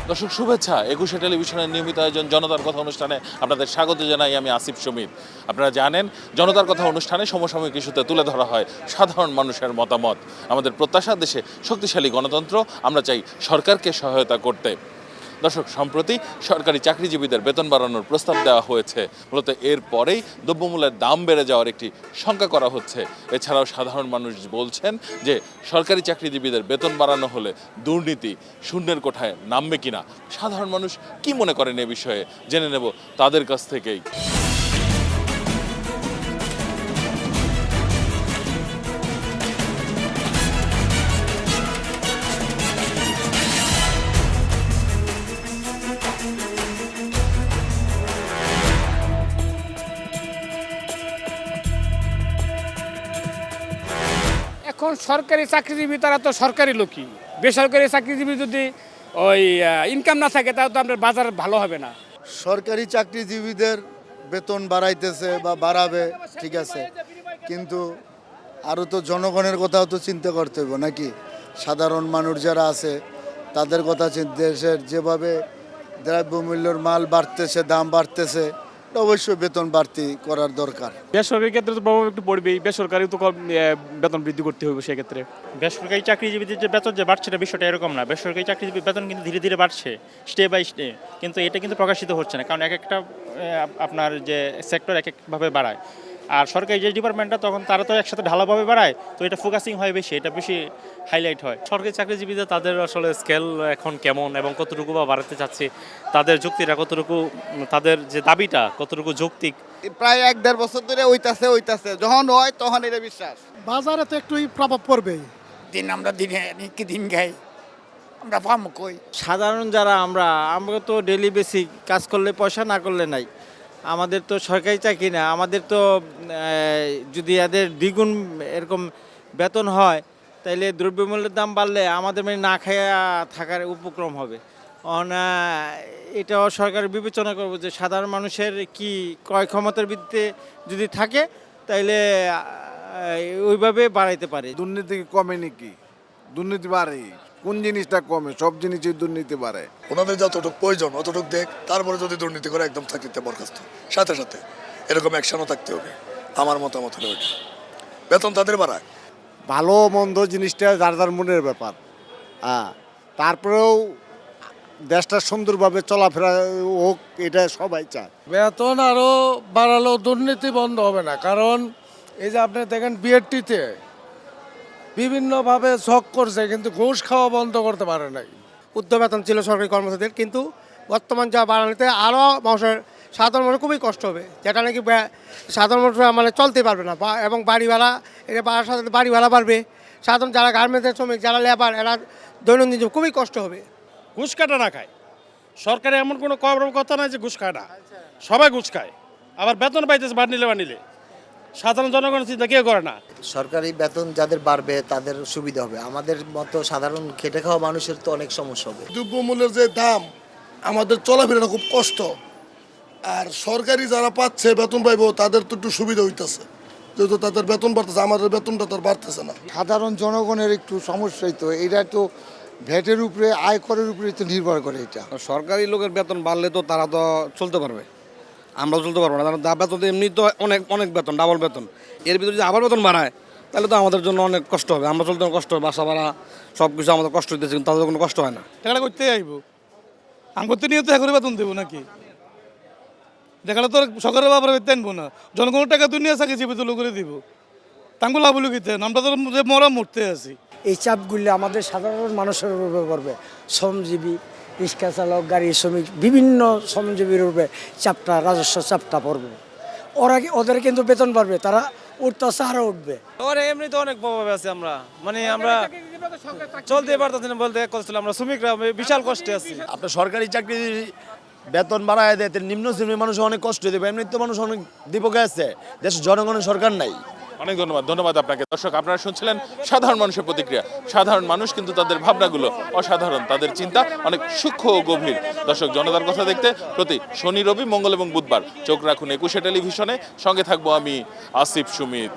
দর্শক শুভেচ্ছা। ২১শে টেলিভিশনের নিয়মিত আয়োজন জনতার কথা অনুষ্ঠানে আপনাদের স্বাগত জানাই। আমি আসিফ সুমিত। আপনারা জানেন, জনতার কথা অনুষ্ঠানে সমসাময়িক ইস্যুতে তুলে ধরা হয় সাধারণ মানুষের মতামত। আমাদের প্রত্যাশা, দেশে শক্তিশালী গণতন্ত্র, আমরা চাই সরকারকে সহায়তা করতে। দর্শক, সম্প্রতি সরকারি চাকরিজীবীদের বেতন বাড়ানোর প্রস্তাব দেওয়া হয়েছে। মূলত এর পরেই দ্রব্যমূল্যের দাম বেড়ে যাওয়ার একটি শঙ্কা করা হচ্ছে। এছাড়াও সাধারণ মানুষ বলছেন যে সরকারি চাকরিজীবীদের বেতন বাড়ানো হলে দুর্নীতি শূন্যের কোঠায় নামবে কিনা। সাধারণ মানুষ কি মনে করেন এ বিষয়ে জেনে নেব তাদের কাছ থেকেই। এখন সরকারি চাকরিজীবী তারা তো সরকারি লোকই, বেসরকারি চাকরিজীবী যদি ওই ইনকাম না থাকে তাহলে তো আপনার বাজার ভালো হবে না। সরকারি চাকরিজীবীদের বেতন বাড়াইতেছে বা বাড়াবে, ঠিক আছে, কিন্তু আরও তো জনগণের কথাও তো চিন্তা করতে হবে নাকি? সাধারণ মানুষ যারা আছে তাদের কথা দেশের যেভাবে দ্রব্যমূল্যের মাল বাড়তেছে, দাম বাড়তেছে, অবশ্যই বেতন বাড়তি করার দরকার। বেসরকারি ক্ষেত্রে তো প্রভাব একটু পড়বেই, বেসরকারি তো বেতন বৃদ্ধি করতে হবে সেক্ষেত্রে। বেসরকারি চাকরিজীবীদের যে বেতন যে বাড়ছে না, বিষয়টা এরকম না। বেসরকারি চাকরিজীবীর বেতন কিন্তু ধীরে ধীরে বাড়ছে, স্টেপ বাই স্টেপ, কিন্তু এটা কিন্তু প্রকাশিত হচ্ছে না, কারণ এক একটা আপনার যে সেক্টর এক একভাবে বাড়ায়। আর সরকারি যে ডিপার্টমেন্টটা তখন তারা তো একসাথে ঢালাভাবে বাড়ায়, তো এটা ফোকাসিং হয় বেশি, এটা বেশি হাইলাইট হয়। সরকারি চাকরিজীবীদের তাদের আসলে স্কেল এখন কেমন এবং কতটুকু বা বাড়াতে চাচ্ছে, তাদের যুক্তিটা কতটুকু, তাদের যে দাবিটা কতটুকু যৌক্তিক। প্রায় ১-১.৫ বছর ধরে ওইতাছে যখন হয় তখন এটা বিশ্বাস। বাজারে তো একটুই প্রভাব পড়বেই। আমরা দিন খাই, আমরা পাম কই। সাধারণ যারা আমরা তো ডেলি বেসিক কাজ করলে পয়সা, না করলে নাই। আমাদের তো সরকারি চাকরি না, আমাদের তো যদি এদের দ্বিগুণ এরকম বেতন হয় তাইলে দ্রব্যমূল্যের দাম বাড়লে আমাদের মানে না খাইয়া থাকার উপক্রম হবে। এটাও সরকার বিবেচনা করবো যে সাধারণ মানুষের কি ক্রয় ক্ষমতার ভিত্তিতে যদি থাকে তাইলে ওইভাবে বাড়াইতে পারে। দুর্নীতি কমে নাকি? দুর্নীতি বাড়ে। কোন জিনিসটা কমে? সব জিনিসই দুর্নীতি বাড়ে। ওনাদের যতটুকু প্রয়োজন অতটুকু দেখ, তারপরে যদি দুর্নীতি করে একদম চাকরিতে বরখাস্ত, সাথে সাথে এরকম অ্যাকশনও থাকতে হবে। আমার মতামত হলো ওইটা, বেতন তাদের বাড়ায়। ভালো মন্দ জিনিসটা যার যার মনের ব্যাপার। তারপরেও দেশটা সুন্দরভাবে চলাফেরা হোক, এটা সবাই চায়। বেতন আরও বাড়ালেও দুর্নীতি বন্ধ হবে না, কারণ এই যে আপনি দেখেন বিএডটিতে বিভিন্নভাবে ছক করছে, কিন্তু ঘুষ খাওয়া বন্ধ করতে পারে নাই। উচ্চ বেতন ছিল সরকারি কর্মচারীদের, কিন্তু বর্তমান যা বাড়ানোতে আরও মানুষের সাধারণ মানুষের খুবই কষ্ট হবে, যেটা নাকি সাধারণ মানুষ মানে চলতে পারবে না। এবং বাড়ি ভাড়া, এটা বাড়ার সাথে বাড়ি ভাড়া বাড়বে। সাধারণ যারা গার্মেন্টসের শ্রমিক, যারা লেবার, এরা দৈনন্দিন খুবই কষ্ট হবে। ঘুষ কাটা না খায় সরকারে, এমন কোনো কথা নাই যে ঘুষ খায় না, সবাই ঘুষ খায়। আবার বেতন পাইতেছে বাড়নিলে সাধারণ জনগণের চিন্তা কেউ করে না। সরকারি বেতন যাদের বাড়বে তাদের সুবিধা হবে, আমাদের মতো সাধারণ খেটে খাওয়া মানুষের তো অনেক সমস্যা হবে। দ্রব্যমূল্যের যে দাম, আমাদের চলাফেরা খুব কষ্ট। আর সরকারি যারা পাচ্ছে বেতন পাইব, তাদের তো একটু সুবিধা হইতেছে, যেহেতু তাদের বেতন বাড়তেছে, আমাদের বেতনটা তার বাড়তেছে না। সাধারণ জনগণের একটু সমস্যাই তো, এটা তো ভ্যাটের উপরে, আয়করের উপরে তো নির্ভর করে। এটা সরকারি লোকের বেতন বাড়লে তো তারা তো চলতে পারবে, আমরাও চলতে পারবো না। কারণ বেতন এমনি তো অনেক বেতন, ডাবল বেতন, এর ভিতরে যদি আবার বেতন বাড়ায় তাহলে তো আমাদের জন্য অনেক কষ্ট হবে, আমরা চলতে কষ্ট হবে, বাসা ভাড়া সব কিছু আমাদের কষ্ট হইতেছে, কিন্তু তাদের কোনো কষ্ট হয় না। টাকাটা করতে আইব, আমি করতে নিয়ে তো এখন বেতন দেবো নাকি? দেখালে তো সরকারের ব্যাপারে আনবো না, জনগণের টাকা দুনিয়া চাকরিজীবী তুলো করে দিব, তাঙ্গুলো আবুলু কিতে আমরা তো মরা মরতে আছি। এই চাপগুলি আমাদের সাধারণ মানুষের উপরে পড়বে। শ্রমজীবী, রিক্সা চালক, গাড়ি শ্রমিক, বিভিন্ন শ্রমজীবীর উপরে চাপটা, রাজস্ব চাপটা পড়বে। ওদের কিন্তু বেতন বাড়বে, তারা উঠতেছে আরও উঠবে। এমনি তো অনেক প্রভাবে আছে, আমরা চলতে পারতেছি না, বলতে করছিলাম আমরা শ্রমিকরা বিশাল কষ্টে আছি। আপনার সরকারি চাকরি বেতন বাড়ায় দেয়, নিম্ন শ্রেণীর মানুষ অনেক কষ্ট দেবে। এমনি তো মানুষ অনেক দীপকে আছে, দেশের জনগণের সরকার নাই। অনেক ধন্যবাদ আপনাকে। দর্শক, আপনারা শুনছিলেন সাধারণ মানুষের প্রতিক্রিয়া। সাধারণ মানুষ কিন্তু তাদের ভাবনাগুলো অসাধারণ, তাদের চিন্তা অনেক সূক্ষ্ম ও গভীর। দর্শক, জনতার কথা দেখতে প্রতি শনি, রবি, মঙ্গল এবং বুধবার চোখ রাখুন ২১শে টেলিভিশনে। সঙ্গে থাকবো আমি আসিফ সুমিত।